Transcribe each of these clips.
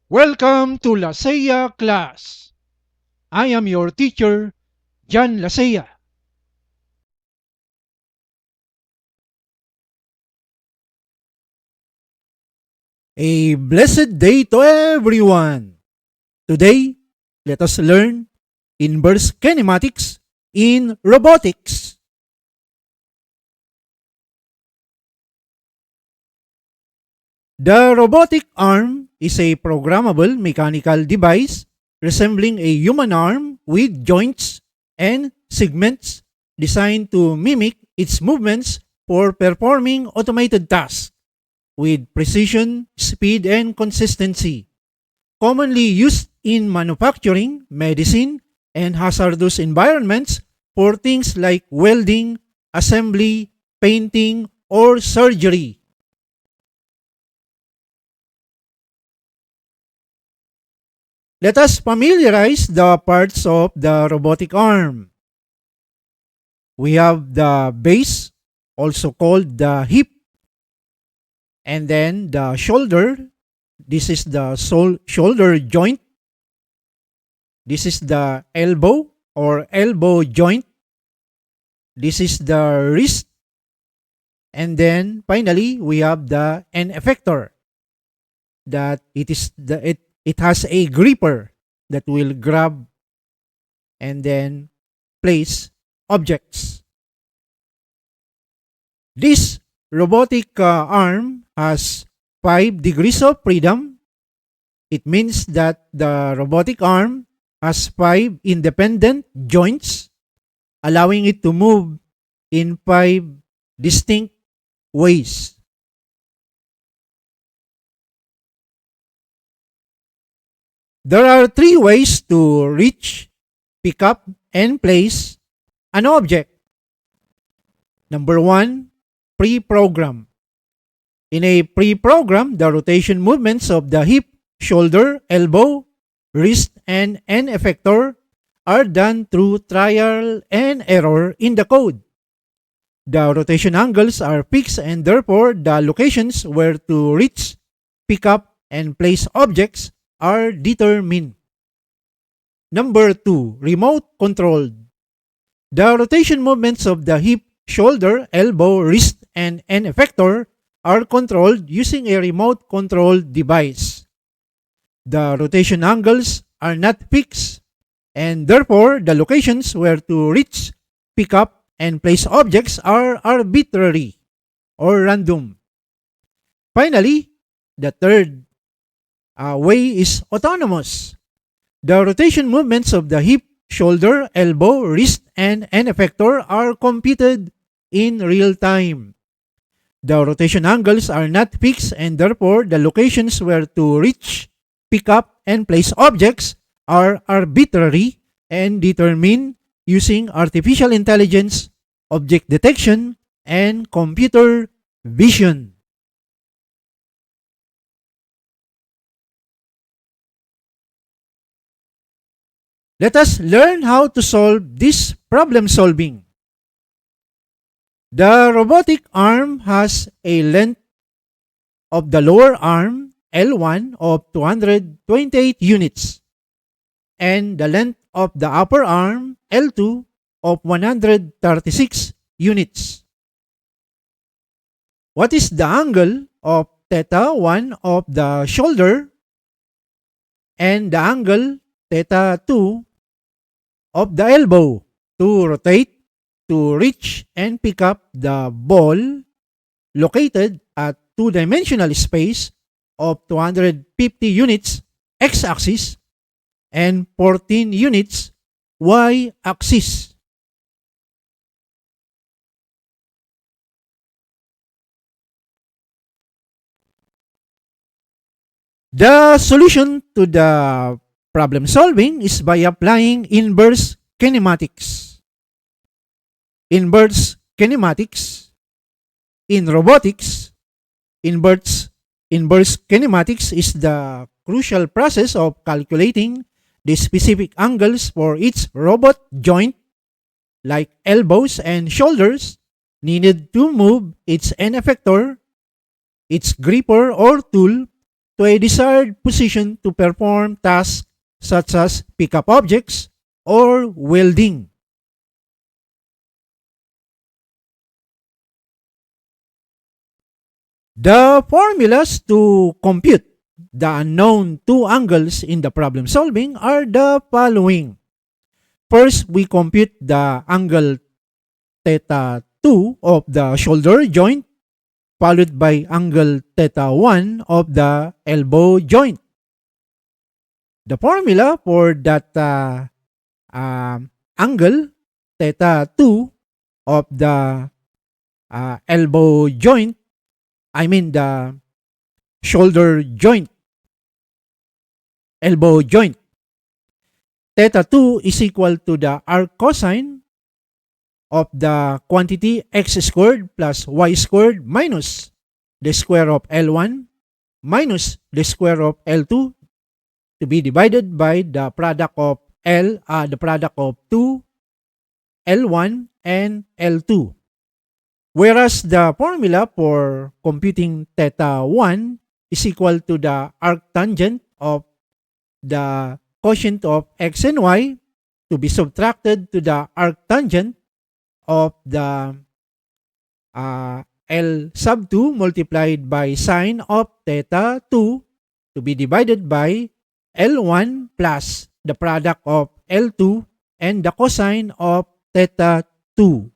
Welcome to Lasea class. I am your teacher, Jan Lasea. A blessed day to everyone! Today, let us learn inverse kinematics in robotics. The robotic arm is a programmable mechanical device resembling a human arm with joints and segments designed to mimic its movements for performing automated tasks with precision, speed, and consistency. Commonly used in manufacturing, medicine, and hazardous environments for things like welding, assembly, painting, or surgery. Let us familiarize the parts of the robotic arm. We have the base, also called the hip, and then the shoulder. This is the shoulder joint. This is the elbow or elbow joint. This is the wrist. And then finally, we have the end effector. That it has a gripper that will grab and then place objects. This robotic arm has 5 degrees of freedom. It means that the robotic arm has 5 independent joints, allowing it to move in 5 distinct ways. There are 3 ways to reach, pick up, and place an object. Number 1, pre-program. In a pre-program, the rotation movements of the hip, shoulder, elbow, wrist, and end effector are done through trial and error in the code. The rotation angles are fixed and therefore the locations where to reach, pick up, and place objects are determined. Number 2, remote controlled. The rotation movements of the hip, shoulder, elbow, wrist, and end effector are controlled using a remote controlled device. The rotation angles are not fixed, and therefore the locations where to reach, pick up, and place objects are arbitrary or random. Finally, the third way is autonomous. The rotation movements of the hip, shoulder, elbow, wrist, and end effector are computed in real time. The rotation angles are not fixed and therefore the locations where to reach, pick up, and place objects are arbitrary and determined using artificial intelligence, object detection, and computer vision. Let us learn how to solve this problem solving. The robotic arm has a length of the lower arm L1 of 228 units and the length of the upper arm L2 of 136 units. What is the angle of theta 1 of the shoulder and the angle theta 2 of the elbow to rotate, to reach, and pick up the ball located at two-dimensional space of 250 units x-axis and 14 units y-axis? The solution to the problem solving is by applying inverse kinematics. Inverse kinematics in robotics, inverse kinematics is the crucial process of calculating the specific angles for each robot joint, like elbows and shoulders, needed to move its end effector, its gripper or tool, to a desired position to perform tasks such as pick up objects or welding. The formulas to compute the unknown two angles in the problem solving are the following. First, we compute the angle theta 2 of the shoulder joint, followed by angle theta 1 of the elbow joint. The formula for that angle theta 2 of the elbow joint, the shoulder joint, elbow joint. Theta 2 is equal to the arc cosine of the quantity x squared plus y squared minus the square of L1 minus the square of L2 to be divided by the product of the product of 2 L1 and L2. Whereas the formula for computing theta 1 is equal to the arctangent of the quotient of x and y to be subtracted to the arctangent of the L sub 2 multiplied by sine of theta 2 to be divided by L1 plus the product of L2 and the cosine of theta 2.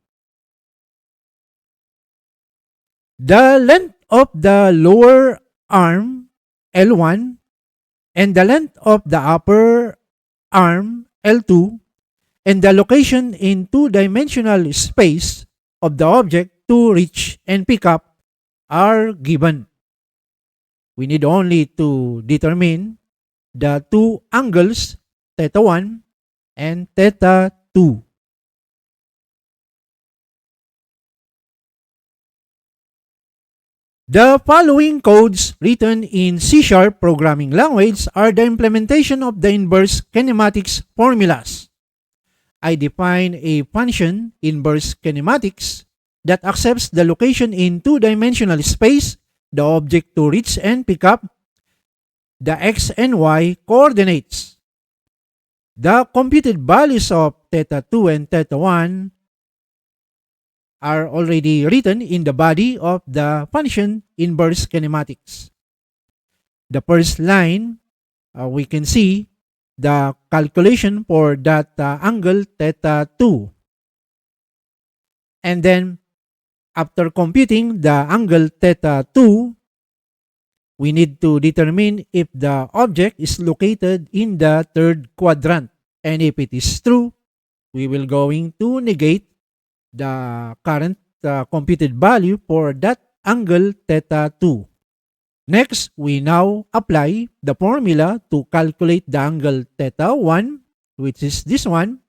The length of the lower arm L1 and the length of the upper arm L2 and the location in two-dimensional space of the object to reach and pick up are given. We need only to determine the two angles theta 1 and theta 2. The following codes written in C# programming language are the implementation of the inverse kinematics formulas. I define a function inverse kinematics that accepts the location in two-dimensional space, the object to reach and pick up, the x and y coordinates. The computed values of theta 2 and theta 1 are already written in the body of the function inverse kinematics. The first line, we can see the calculation for that angle theta 2. And then, after computing the angle theta 2, we need to determine if the object is located in the third quadrant. And if it is true, we will going to negate the current computed value for that angle theta 2. Next, we now apply the formula to calculate the angle theta 1, which is this one.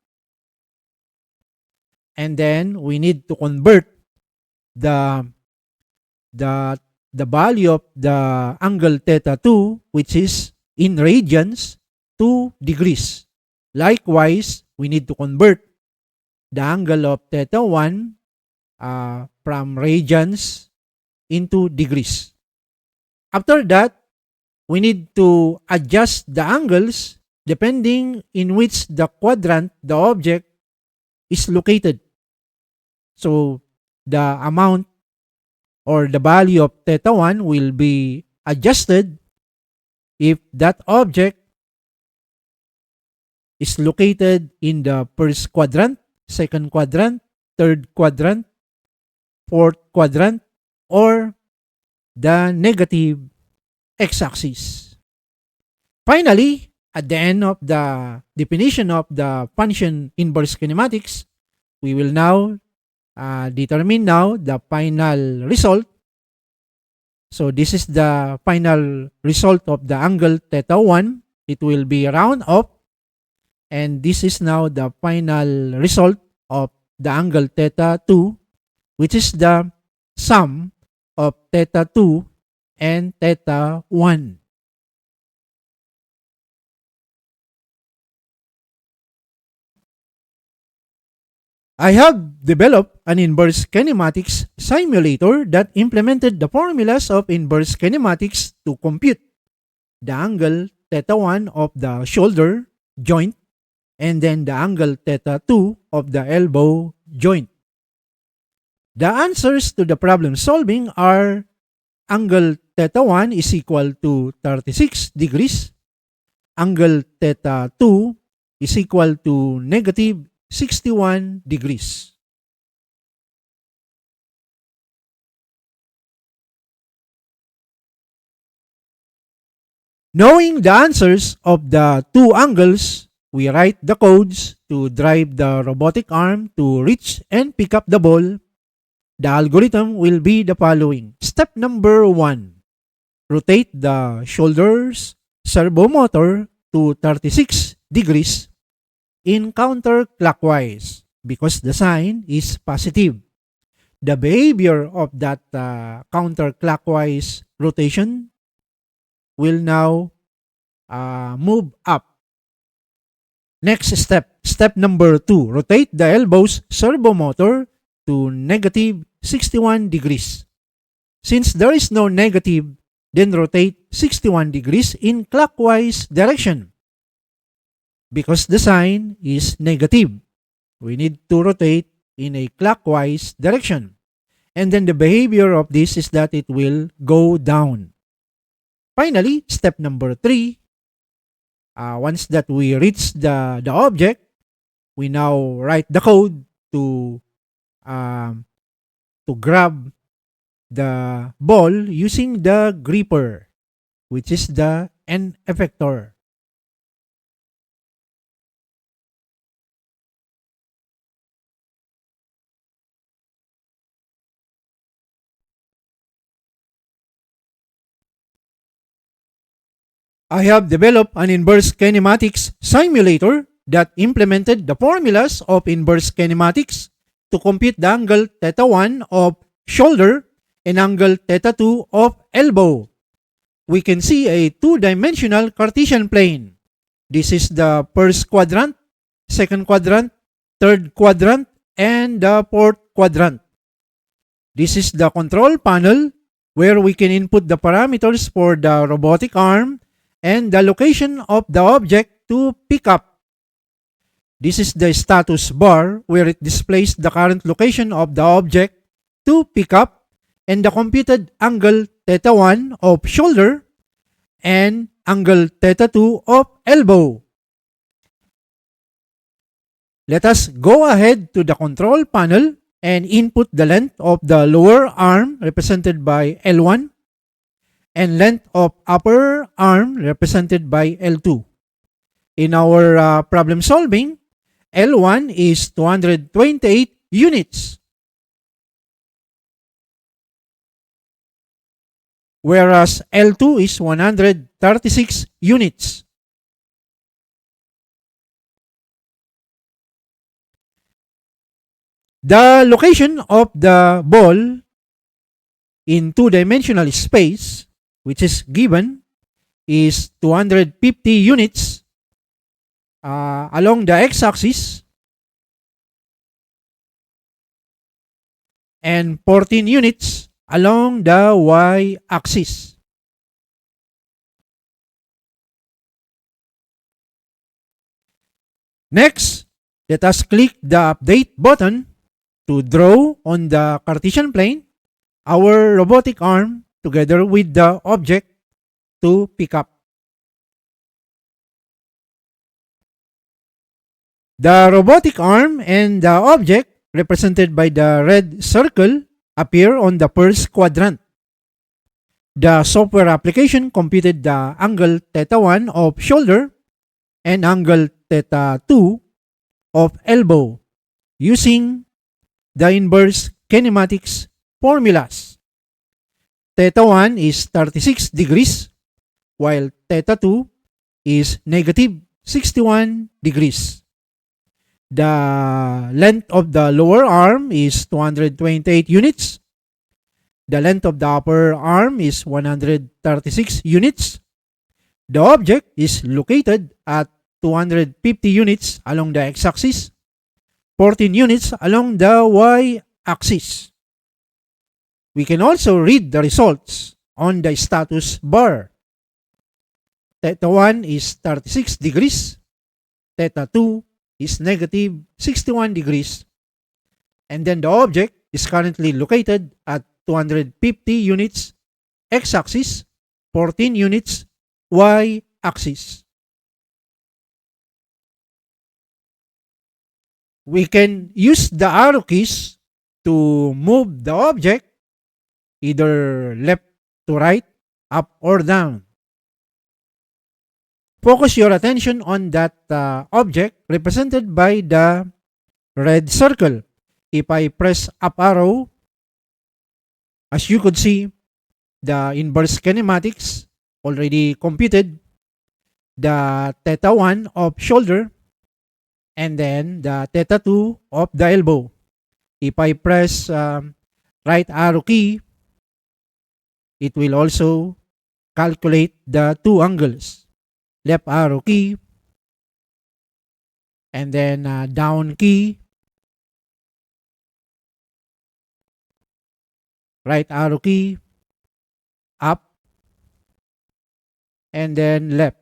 And then we need to convert the value of the angle theta 2, which is in radians, to degrees. Likewise, we need to convert the angle of theta 1 from radians into degrees. After that, we need to adjust the angles depending in which the quadrant the object is located. So, the amount or the value of theta 1 will be adjusted if that object is located in the first quadrant, second quadrant, third quadrant, fourth quadrant, or the negative x-axis. Finally, at the end of the definition of the function inverse kinematics, we will now determine now the final result. So this is the final result of the angle theta 1. It will be round off. And this is now the final result of the angle theta 2, which is the sum of theta 2 and theta 1. I have developed an inverse kinematics simulator that implemented the formulas of inverse kinematics to compute the angle theta 1 of the shoulder joint, and then the angle theta 2 of the elbow joint. The answers to the problem solving are angle theta 1 is equal to 36 degrees, angle theta 2 is equal to negative 61 degrees. Knowing the answers of the two angles, we write the codes to drive the robotic arm to reach and pick up the ball. The algorithm will be the following. Step number 1. Rotate the shoulder's servo motor to 36 degrees in counterclockwise because the sign is positive. The behavior of that counterclockwise rotation will now move up. Next step, step number 2, rotate the elbow's servo motor to negative 61 degrees. Since there is no negative, then rotate 61 degrees in clockwise direction. Because the sign is negative, we need to rotate in a clockwise direction. And then the behavior of this is that it will go down. Finally, step number 3, once that we reach the object, we now write the code to grab the ball using the gripper, which is the end effector. I have developed an inverse kinematics simulator that implemented the formulas of inverse kinematics to compute the angle theta 1 of shoulder and angle theta 2 of elbow. We can see a two-dimensional Cartesian plane. This is the first quadrant, second quadrant, third quadrant, and the fourth quadrant. This is the control panel where we can input the parameters for the robotic arm and the location of the object to pick up. This is the status bar where it displays the current location of the object to pick up and the computed angle theta 1 of shoulder and angle theta 2 of elbow. Let us go ahead to the control panel and input the length of the lower arm represented by L1 and length of upper arm represented by L2. In our problem solving, L1 is 228 units, whereas L2 is 136 units. The location of the ball in two-dimensional space, which is given, is 250 units along the x-axis and 14 units along the y-axis. Next, let us click the Update button to draw on the Cartesian plane our robotic arm together with the object to pick up. The robotic arm and the object represented by the red circle appear on the first quadrant. The software application computed the angle theta 1 of shoulder and angle theta 2 of elbow using the inverse kinematics formulas. Theta 1 is 36 degrees, while theta 2 is negative 61 degrees. The length of the lower arm is 228 units. The length of the upper arm is 136 units. The object is located at 250 units along the x-axis, 14 units along the y-axis. We can also read the results on the status bar. theta 1 is 36 degrees, theta 2 is negative 61 degrees, and then the object is currently located at 250 units x-axis, 14 units y-axis. We can use the arrow keys to move the object either left to right, up or down. Focus your attention on that object represented by the red circle. If I press up arrow, as you could see, the inverse kinematics already computed, the theta 1 of shoulder, and then the theta 2 of the elbow. If I press right arrow key, it will also calculate the two angles. Left arrow key, and then down key, right arrow key, up, and then left.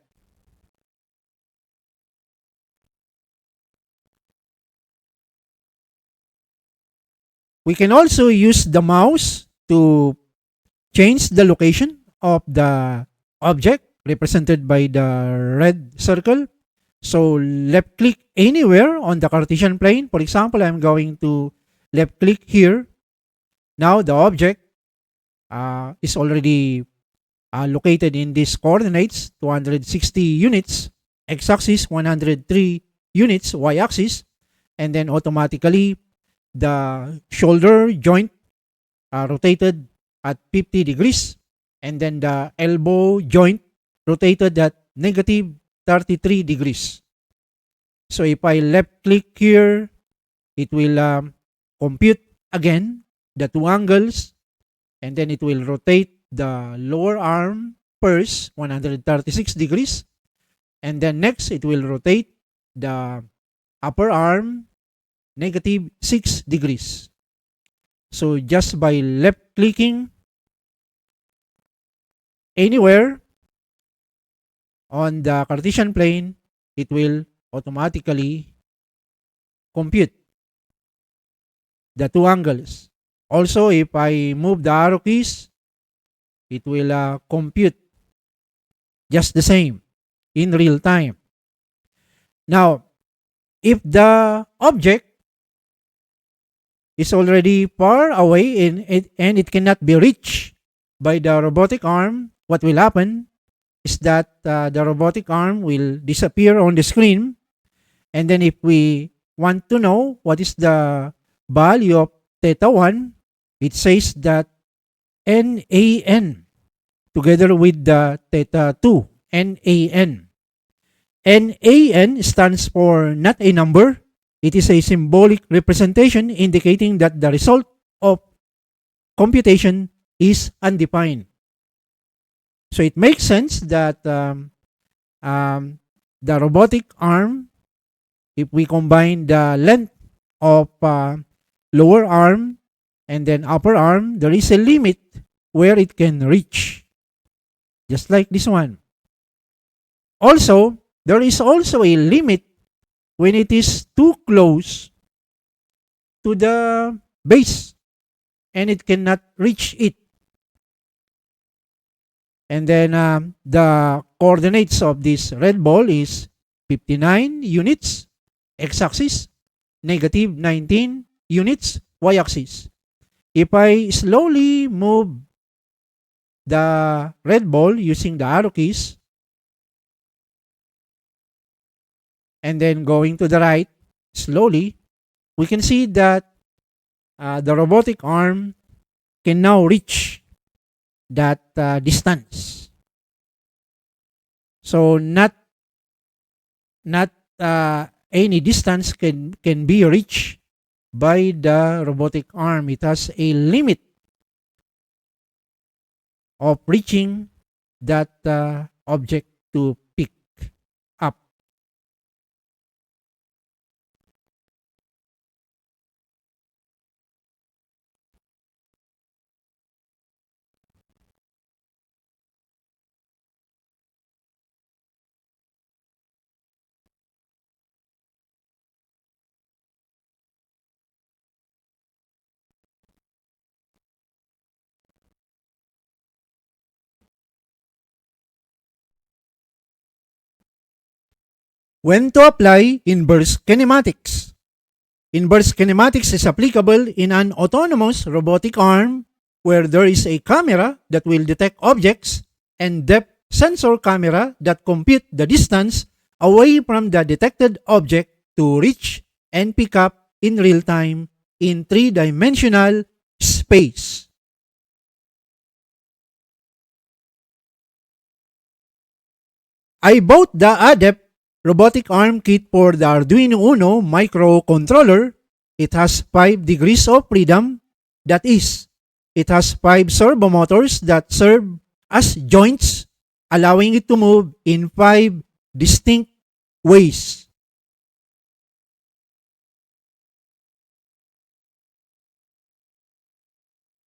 We can also use the mouse to change the location of the object represented by the red circle. So left click anywhere on the Cartesian plane. For example, I'm going to left click here. Now the object is already located in these coordinates, 260 units, x-axis 103 units, y-axis, and then automatically the shoulder joint rotated at 50 degrees, and then the elbow joint rotated at negative 33 degrees. So if I left click here, it will compute again the two angles, and then it will rotate the lower arm first 136 degrees, and then next it will rotate the upper arm negative 6 degrees. So just by left clicking anywhere on the Cartesian plane, it will automatically compute the two angles. Also, if I move the arrow keys, it will compute just the same in real time. Now, if the object is already far away and it cannot be reached by the robotic arm, what will happen is that the robotic arm will disappear on the screen. And then if we want to know what is the value of theta 1, it says that NAN together with the theta 2, NAN. NAN stands for not a number. It is a symbolic representation indicating that the result of computation is undefined. So it makes sense that the robotic arm, if we combine the length of lower arm and then upper arm, there is a limit where it can reach, just like this one. Also, there is also a limit when it is too close to the base and it cannot reach it. And then the coordinates of this red ball is 59 units x-axis, negative 19 units y-axis. If I slowly move the red ball using the arrow keys and then going to the right slowly, we can see that the robotic arm can now reach that distance. So not any distance can be reached by the robotic arm. It has a limit of reaching that object to pick up. When to apply inverse kinematics. Inverse kinematics is applicable in an autonomous robotic arm where there is a camera that will detect objects and depth sensor camera that compute the distance away from the detected object to reach and pick up in real time in three-dimensional space. I bought the ADEPT robotic arm kit for the Arduino Uno microcontroller. It has 5 degrees of freedom. That is, it has 5 servo motors that serve as joints, allowing it to move in 5 distinct ways.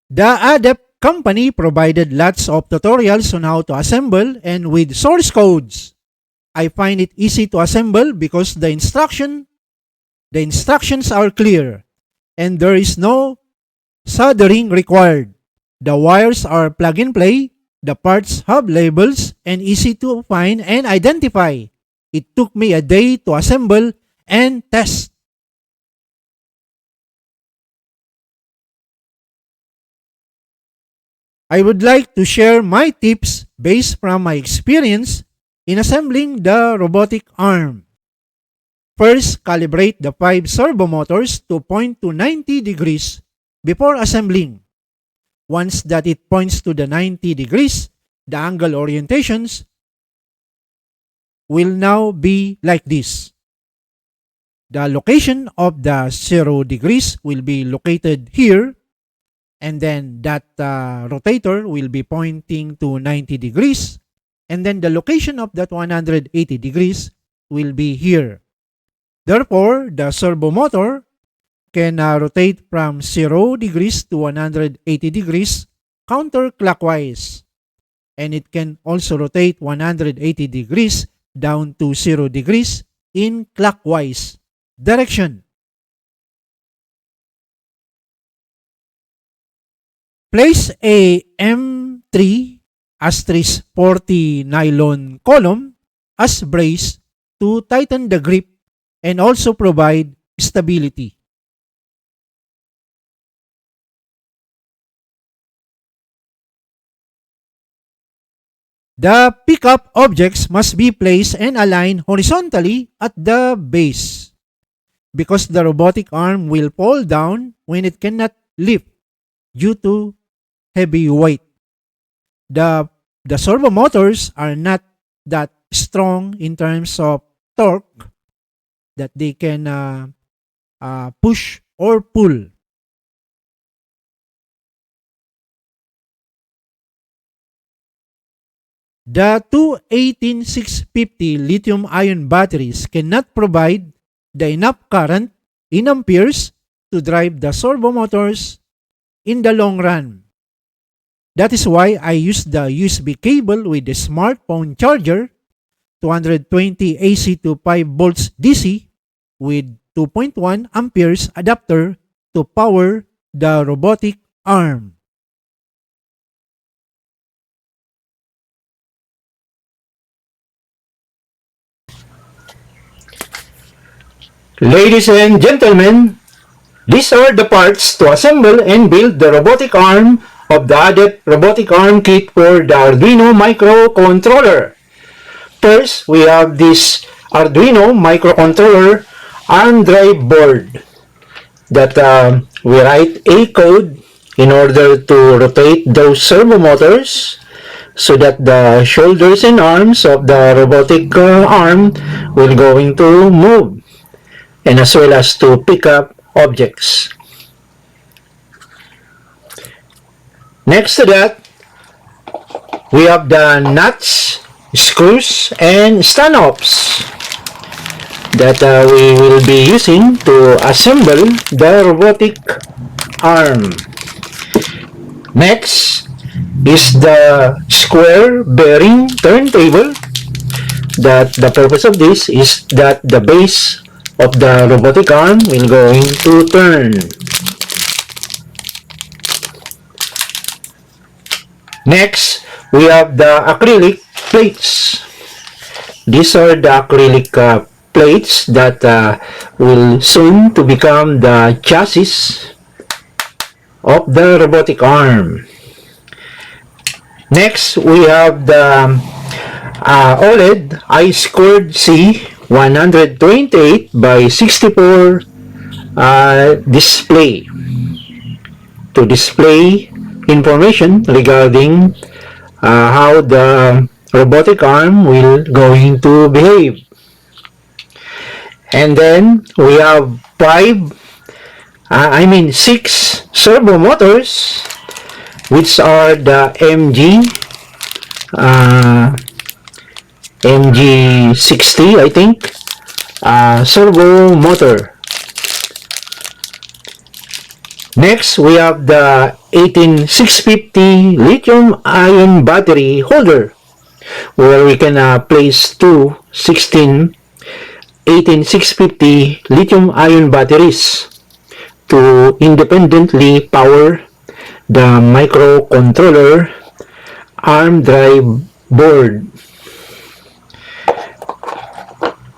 The ADEPT company provided lots of tutorials on how to assemble and with source codes. I find it easy to assemble because the instructions are clear and there is no soldering required. The wires are plug and play, the parts have labels and easy to find and identify. It took me a day to assemble and test. I would like to share my tips based from my experience in assembling the robotic arm. First, calibrate the 5 servo motors to point to 90 degrees before assembling. Once that it points to the 90 degrees, the angle orientations will now be like this. The location of the 0 degrees will be located here, and then that rotator will be pointing to 90 degrees, and then the location of that 180 degrees will be here. Therefore, the servo motor can rotate from 0 degrees to 180 degrees counterclockwise, and it can also rotate 180 degrees down to 0 degrees in clockwise direction. Place a M3 asterisk 40 nylon column as brace to tighten the grip and also provide stability. The pickup objects must be placed and aligned horizontally at the base because the robotic arm will fall down when it cannot lift due to heavy weight. The servo motors are not that strong in terms of torque that they can push or pull. The two 18650 lithium-ion batteries cannot provide the enough current in amperes to drive the servo motors in the long run. That is why I use the USB cable with the smartphone charger, 220 AC to 5 volts DC with 2.1 amperes adapter to power the robotic arm. Ladies and gentlemen, these are the parts to assemble and build the robotic arm of the ADEPT robotic arm kit for the Arduino microcontroller. First, we have this Arduino microcontroller ARM drive board that we write a code in order to rotate those servo motors so that the shoulders and arms of the robotic arm will going to move, and as well as to pick up objects. Next to that, we have the nuts, screws, and stand-offs that we will be using to assemble the robotic arm. Next is the square bearing turntable. That the purpose of this is that the base of the robotic arm will going to turn. Next, we have the acrylic plates. These are the acrylic plates that will soon to become the chassis of the robotic arm. Next, we have the OLED I-squared C 128 by 64 display to display information regarding how the robotic arm will going to behave. And then we have 6 servo motors, which are the MG60, I think, servo motor. Next, we have the 18650 lithium-ion battery holder, where we can place two 18650 lithium-ion batteries to independently power the microcontroller ARM drive board.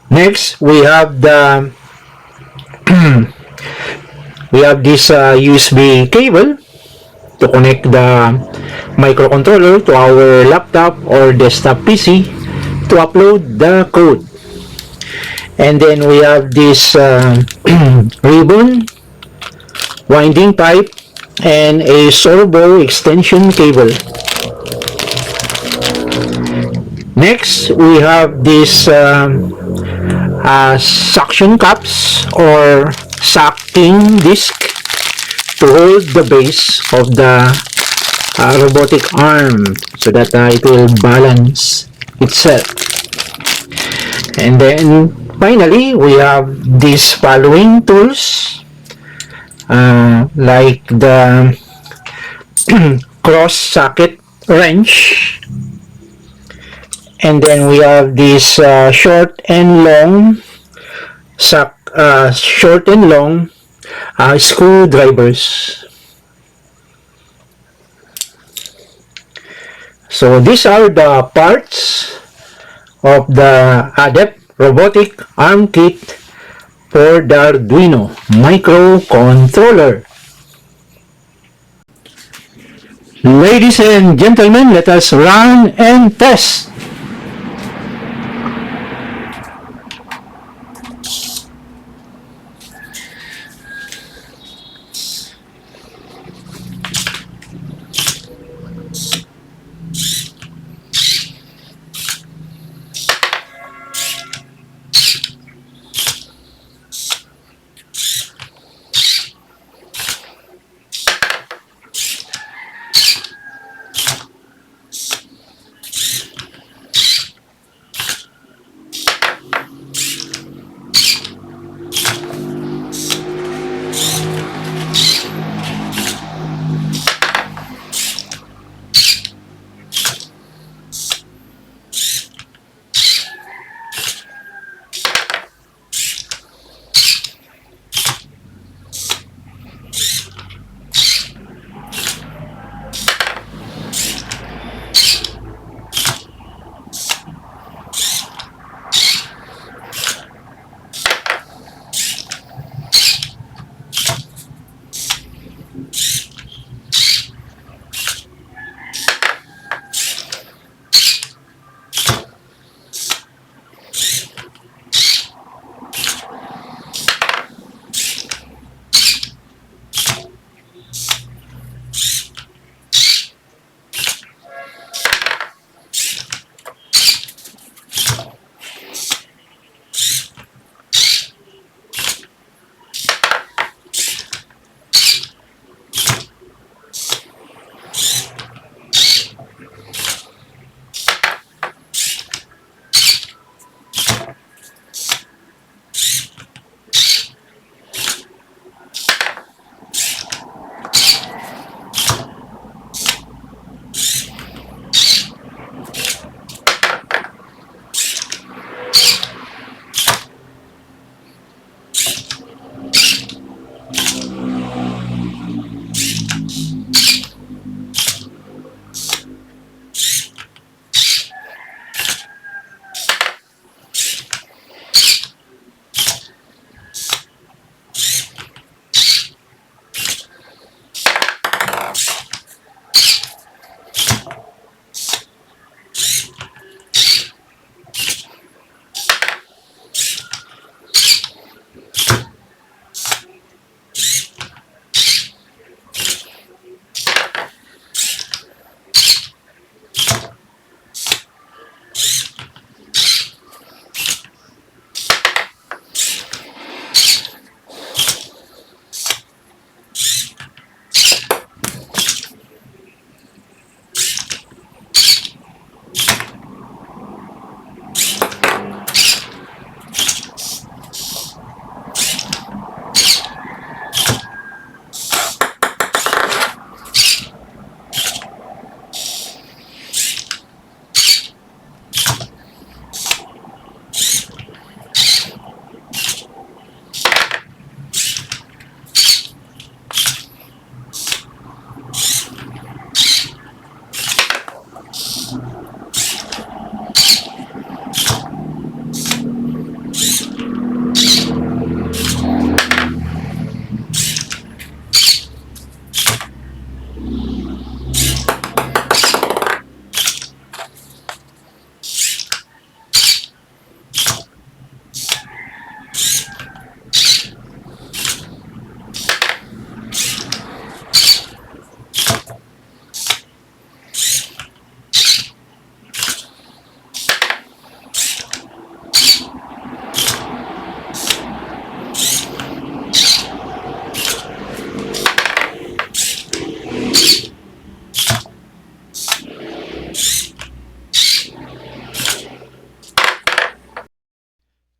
Next, we have the this USB cable to connect the microcontroller to our laptop or desktop PC to upload the code. And then we have this ribbon, winding pipe, and a servo extension cable. Next, we have this suction cups or sucking disc to hold the base of the robotic arm so that it will balance itself. And then finally, we have these following tools like the cross socket wrench, and then we have this short and long screwdrivers. So these are the parts of the Adept robotic arm kit for the Arduino microcontroller. Ladies and gentlemen, let us run and test.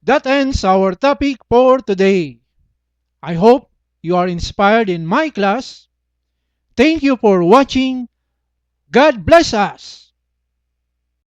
That ends our topic for today. I hope you are inspired in my class. Thank you for watching. God bless us.